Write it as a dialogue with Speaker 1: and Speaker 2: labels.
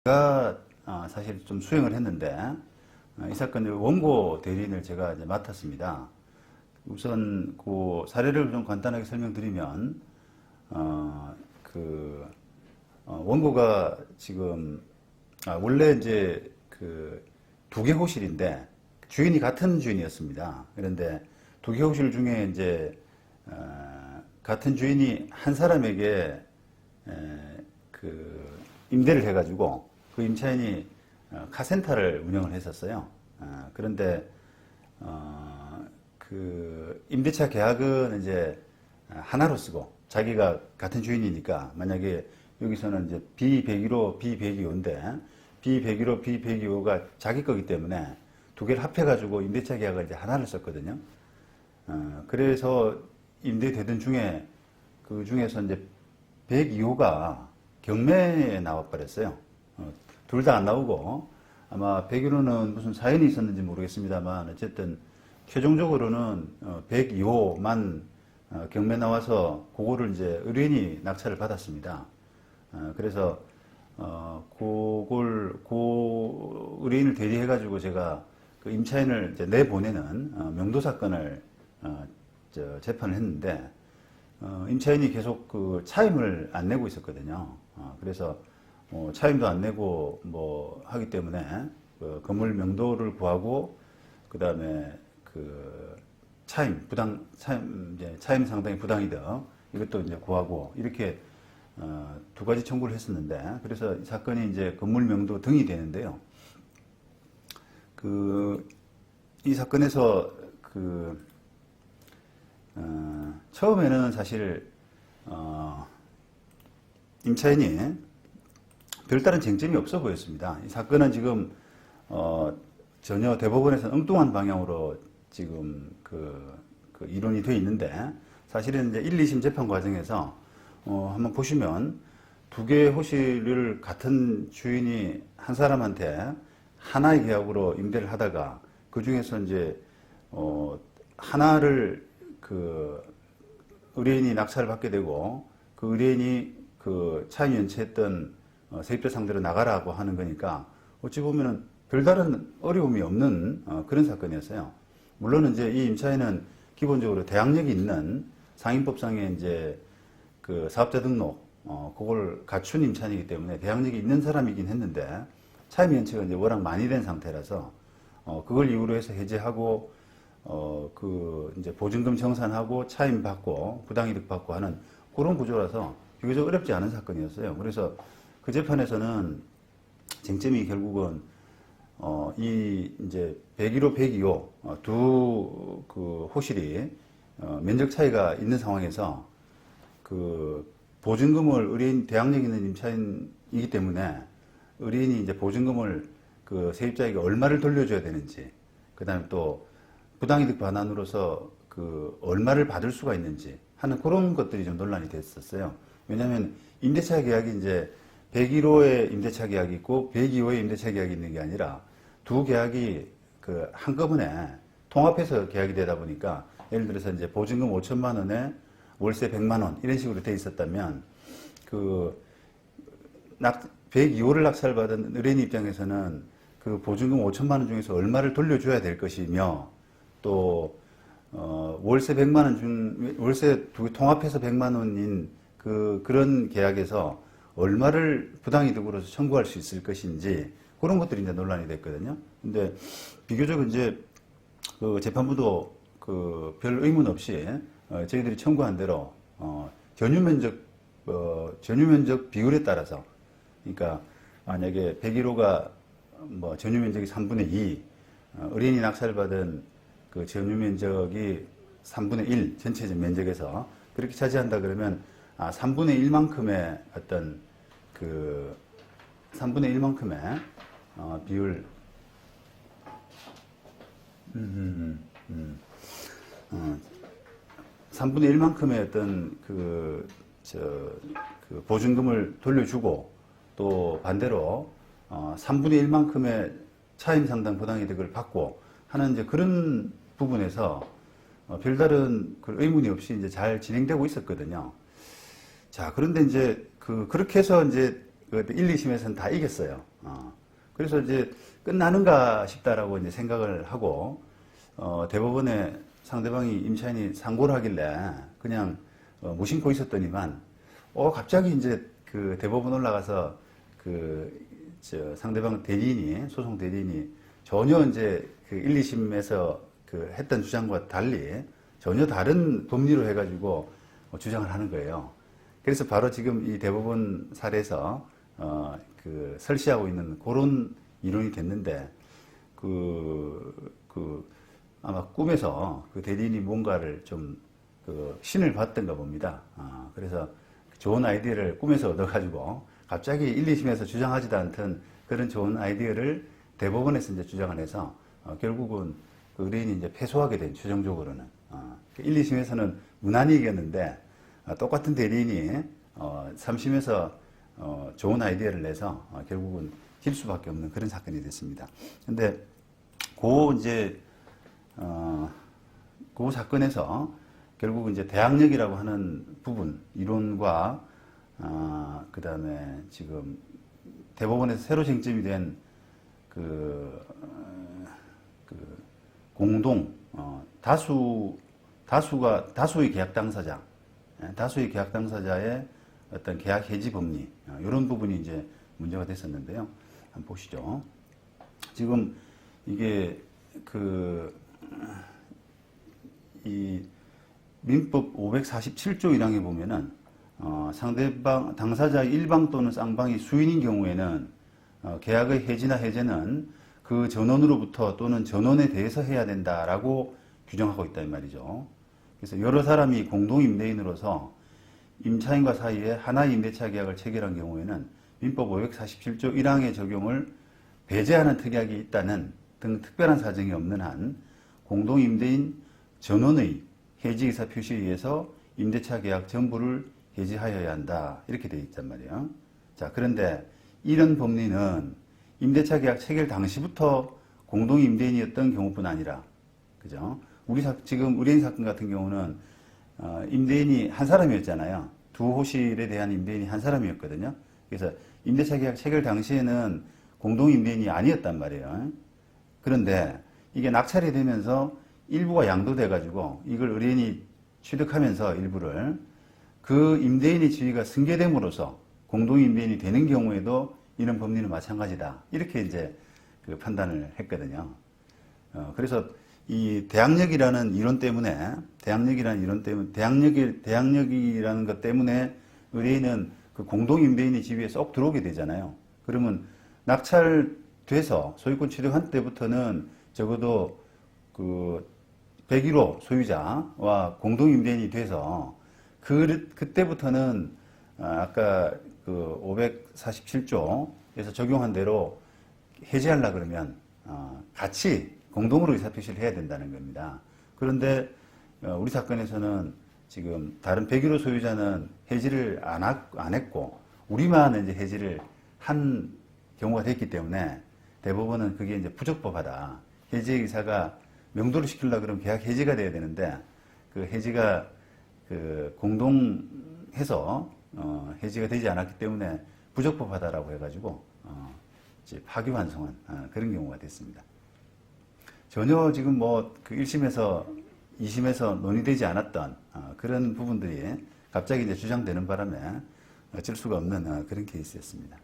Speaker 1: 제가 사실 좀 수행을 했는데 이 사건의 원고 대리인을 제가 이제 맡았습니다. 우선 그 사례를 좀 간단하게 설명드리면 원고가 지금 원래 이제 그 두 개 호실인데 주인이 같은 주인이었습니다. 그런데 두 개 호실 중에 이제 같은 주인이 한 사람에게 그 임대를 해가지고 그 임차인이 카센터를 운영을 했었어요. 그런데 그 임대차 계약은 이제 하나로 쓰고 자기가 같은 주인이니까 만약에 여기서는 이제 B101호, B102호인데 B101호, B102호가 자기 거기 때문에 두 개를 합해가지고 임대차 계약을 이제 하나를 썼거든요. 그래서 임대되던 중에 그 중에서 이제 102호가 경매에 나와버렸어요. 둘 다 안 나오고 아마 101호는 무슨 사연이 있었는지 모르겠습니다만 어쨌든 최종적으로는 102호만 경매 나와서 그거를 이제 의뢰인이 낙찰을 받았습니다. 그래서 그 의뢰인을 대리해가지고 제가 그 임차인을 이제 내보내는 명도 사건을 재판을 했는데 임차인이 계속 그 차임을 안 내고 있었거든요. 그래서 차임도 안 내고 뭐 하기 때문에 그 건물 명도를 구하고 그 다음에 그 차임 상당히 부당이득 이것도 이제 구하고 이렇게 두 가지 청구를 했었는데 그래서 이 사건이 이제 건물 명도 등이 되는데요. 이 사건에서 처음에는 사실 임차인이 별다른 쟁점이 없어 보였습니다. 이 사건은 지금 전혀 대법원에서 엉뚱한 방향으로 지금 이론이 되어 있는데 사실은 이제 1, 2심 재판 과정에서 한번 보시면 두 개의 호실을 같은 주인이 한 사람한테 하나의 계약으로 임대를 하다가 그 중에서 이제 하나를 그 의뢰인이 낙찰을 받게 되고 그 의뢰인이 그 차임 연체했던 세입자 상대로 나가라고 하는 거니까 어찌 보면은 별다른 어려움이 없는 그런 사건이었어요. 물론 이제 이 임차인은 기본적으로 대항력이 있는 상인법상의 이제 그 사업자 등록 그걸 갖춘 임차인이기 때문에 대항력이 있는 사람이긴 했는데 차임 연체가 이제 워낙 많이 된 상태라서 그걸 이유로 해서 해제하고 이제 보증금 정산하고 차임 받고 부당이득 받고 하는 그런 구조라서 비교적 어렵지 않은 사건이었어요. 그래서 그 재판에서는 쟁점이 결국은 이 이제 101호, 102호 두 그 호실이 면적 차이가 있는 상황에서 그 보증금을 의뢰인 대항력 있는 임차인이기 때문에 의뢰인이 이제 보증금을 그 세입자에게 얼마를 돌려줘야 되는지, 그 다음에 또 부당이득 반환으로서 그 얼마를 받을 수가 있는지 하는 그런 것들이 좀 논란이 됐었어요. 왜냐하면 임대차 계약이 이제 101호의 임대차 계약이 있고 102호의 임대차 계약이 있는 게 아니라 두 계약이 그 한꺼번에 통합해서 계약이 되다 보니까 예를 들어서 이제 보증금 5천만 원에 월세 100만 원 이런 식으로 돼 있었다면 102호를 낙찰받은 의뢰인 입장에서는 그 보증금 5천만 원 중에서 얼마를 돌려줘야 될 것이며 또 월세 100만 원 월세 두 개 통합해서 100만 원인 그런 계약에서 얼마를 부당이득으로서 청구할 수 있을 것인지 그런 것들이 이제 논란이 됐거든요. 근데 비교적 이제 그 재판부도 별 의문 없이 저희들이 청구한 대로 전유 면적 비율에 따라서 그러니까 만약에 101호가 뭐 전유 면적이 3분의 2, 의뢰인이 낙찰받은 그 전유 면적이 3분의 1 전체적 면적에서 그렇게 차지한다 그러면 3분의 1만큼의 어떤 3분의 1만큼의 비율 3분의 1만큼의 어떤 보증금을 돌려주고 또 반대로 3분의 1만큼의 차임 상당 부당이득을 받고 하는 이제 그런 부분에서 별다른 의문이 없이 이제 잘 진행되고 있었거든요. 자, 그런데 이제 그렇게 해서 이제 그 1, 2심에서는 다 이겼어요. 그래서 이제 끝나는가 싶다라고 이제 생각을 하고, 대법원에 상대방이 임차인이 상고를 하길래 그냥 무심코 있었더니만, 갑자기 이제 그 대법원 올라가서 상대방 대리인이, 소송 대리인이 전혀 이제 그 1, 2심에서 그 했던 주장과 달리 전혀 다른 법리로 해가지고 주장을 하는 거예요. 그래서 바로 지금 이 대법원 사례에서 설치하고 있는 그런 이론이 됐는데, 아마 꿈에서 그 대리인이 뭔가를 좀 신을 봤던가 봅니다. 그래서 좋은 아이디어를 꿈에서 얻어가지고 갑자기 1, 2심에서 주장하지도 않던 그런 좋은 아이디어를 대법원에서 이제 주장을 해서 결국은 그 의뢰인이 이제 패소하게 된, 최종적으로는. 1, 2심에서는 무난히 이겼는데, 똑같은 대리인이 3심에서 좋은 아이디어를 내서 결국은 질 수밖에 없는 그런 사건이 됐습니다. 근데 그 사건에서 결국 이제 대항력이라고 하는 부분, 이론과 그 다음에 지금 대법원에서 새로 쟁점이 된 공동, 다수의 계약 당사자, 다수의 계약 당사자의 어떤 계약 해지 법리, 이런 부분이 이제 문제가 됐었는데요. 한번 보시죠. 지금 이게 이 민법 547조 1항에 보면은 상대방, 당사자의 일방 또는 쌍방이 수인인 경우에는 계약의 해지나 해제는 그 전원으로부터 또는 전원에 대해서 해야 된다라고 규정하고 있다 이 말이죠. 그래서 여러 사람이 공동 임대인으로서 임차인과 사이에 하나의 임대차 계약을 체결한 경우에는 민법 547조 1항의 적용을 배제하는 특약이 있다는 등 특별한 사정이 없는 한 공동 임대인 전원의 해지 의사 표시에 의해서 임대차 계약 전부를 해지하여야 한다, 이렇게 되어 있단 말이에요. 자, 그런데 이런 법리는 임대차 계약 체결 당시부터 공동 임대인이었던 경우뿐 아니라, 그죠? 지금 의뢰인 사건 같은 경우는 임대인이 한 사람이었잖아요. 두 호실에 대한 임대인이 한 사람이었거든요. 그래서 임대차 계약 체결 당시에는 공동 임대인이 아니었단 말이에요. 그런데 이게 낙찰이 되면서 일부가 양도돼 가지고 이걸 의뢰인이 취득하면서 일부를 그 임대인의 지위가 승계됨으로써 공동 임대인이 되는 경우에도 이런 법리는 마찬가지다, 이렇게 이제 그 판단을 했거든요. 그래서 이 대항력이라는 이론 때문에 대항력이라는 것 때문에 의뢰인은 그 공동 임대인의 지위에 쏙 들어오게 되잖아요. 그러면 낙찰돼서 소유권 취득한 때부터는 적어도 그 101호 소유자와 공동 임대인이 돼서 그때부터는 아까 그 547조에서 적용한 대로 해지하려 그러면 같이 공동으로 의사표시를 해야 된다는 겁니다. 그런데 우리 사건에서는 지금 다른 101호 소유자는 해지를 안 했고 우리만 이제 해지를 한 경우가 됐기 때문에 대법원은 그게 이제 부적법하다, 해지 의사가 명도를 시키려고 그러면 계약 해지가 돼야 되는데 그 해지가 공동해서 해지가 되지 않았기 때문에 부적법하다라고 해가지고 이제 파기환송한 그런 경우가 됐습니다. 전혀 지금 그 1심에서 2심에서 논의되지 않았던 그런 부분들이 갑자기 이제 주장되는 바람에 어쩔 수가 없는 그런 케이스였습니다.